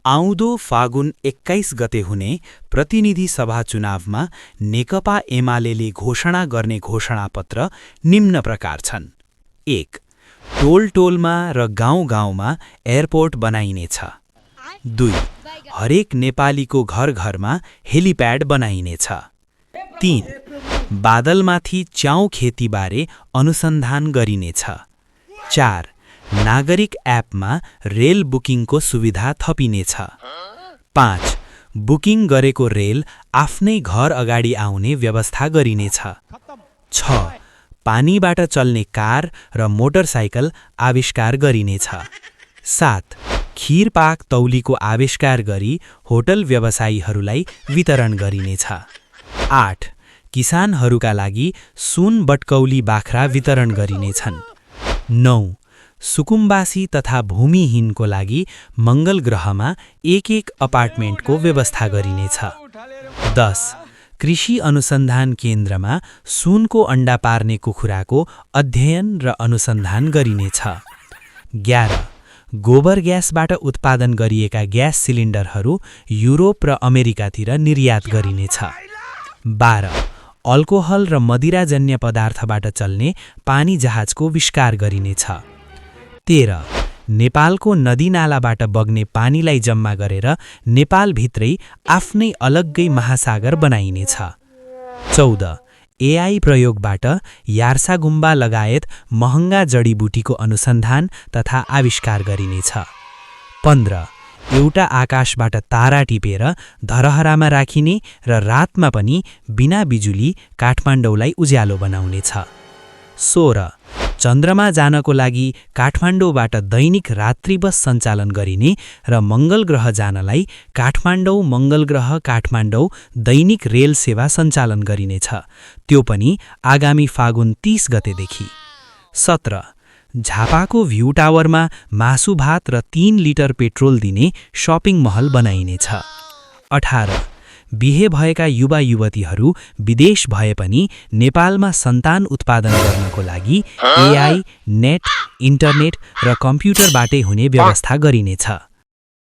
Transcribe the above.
आउँदो फागुन 21 गते हुने प्रतिनिधि सभा चुनावमा नेकपा एमालेले घोषणा गर्ने घोषणापत्र निम्न प्रकार छन्। 1. टोल-टोलमा र गाउँ-गाउँमा एयरपोर्ट बनाइनेछ। 2. हरेक नेपालीको घर-घरमा हेलिप्याड बनाइनेछ। 3. बादलमाथि च्याउ खेतीबारे अनुसन्धान गरिनेछ। 4. नागरिक एपमा रेल बुकिङको सुविधा थपिनेछ। 5. बुकिङ गरेको रेल आफ्नै घर अगाडि आउने व्यवस्था गरिनेछ। 6. पानीबाट चल्ने कार र मोटरसाइकल आविष्कार गरिनेछ। 7. खीरपाक तौलीको आविष्कार गरी होटल व्यवसायीहरूलाई वितरण गरिनेछ। 8. किसानहरूका लागि सुन बटकौली बाख्रा वितरण गरिनेछन्। 9. सुकुम्बासी तथा भूमिहीनको लागि मङ्गल ग्रहमा एक अपार्टमेन्टको व्यवस्था गरिनेछ। 10. कृषि अनुसन्धान केन्द्रमा सुनको अण्डा पार्ने कुखुराको अध्ययन र अनुसन्धान गरिनेछ। 11. गोबर ग्यासबाट उत्पादन गरिएका ग्यास सिलिन्डरहरू युरोप र अमेरिकातिर निर्यात गरिनेछ। 12. अल्कोहल र मदिराजन्य पदार्थबाट चल्ने पानी जहाजको विष्कार गरिनेछ। 13. नेपालको नदीनालाबाट बग्ने पानीलाई जम्मा गरेर नेपालभित्रै आफ्नै अलग्गै महासागर बनाइनेछ। 14. एआई प्रयोगबाट यार्सागुम्बा लगायत महँगा जडीबुटीको अनुसन्धान तथा आविष्कार गरिनेछ। 15. एउटा आकाशबाट तारा टिपेर धरहरामा राखिने र रातमा पनि बिना बिजुली काठमाडौँलाई उज्यालो बनाउनेछ। 16. चन्द्रमा जानको लागि काठमाडौँबाट दैनिक रात्रि बस सञ्चालन गरिने र मङ्गल ग्रह जानलाई काठमाडौँ मङ्गल ग्रह काठमाडौँ दैनिक रेल सेवा सञ्चालन गरिनेछ, त्यो पनि आगामी फागुन 30 गतेदेखि। 17. झापाको भ्यू टावरमा मासु भात र 3 लिटर पेट्रोल दिने शपिङ महल बनाइनेछ। 18. बिहे भएका युवा युवतीहरू विदेश भए पनि नेपालमा सन्तान उत्पादन गर्नको लागि एआई, नेट, इन्टरनेट र कम्प्युटरबाटै हुने व्यवस्था गरिनेछ।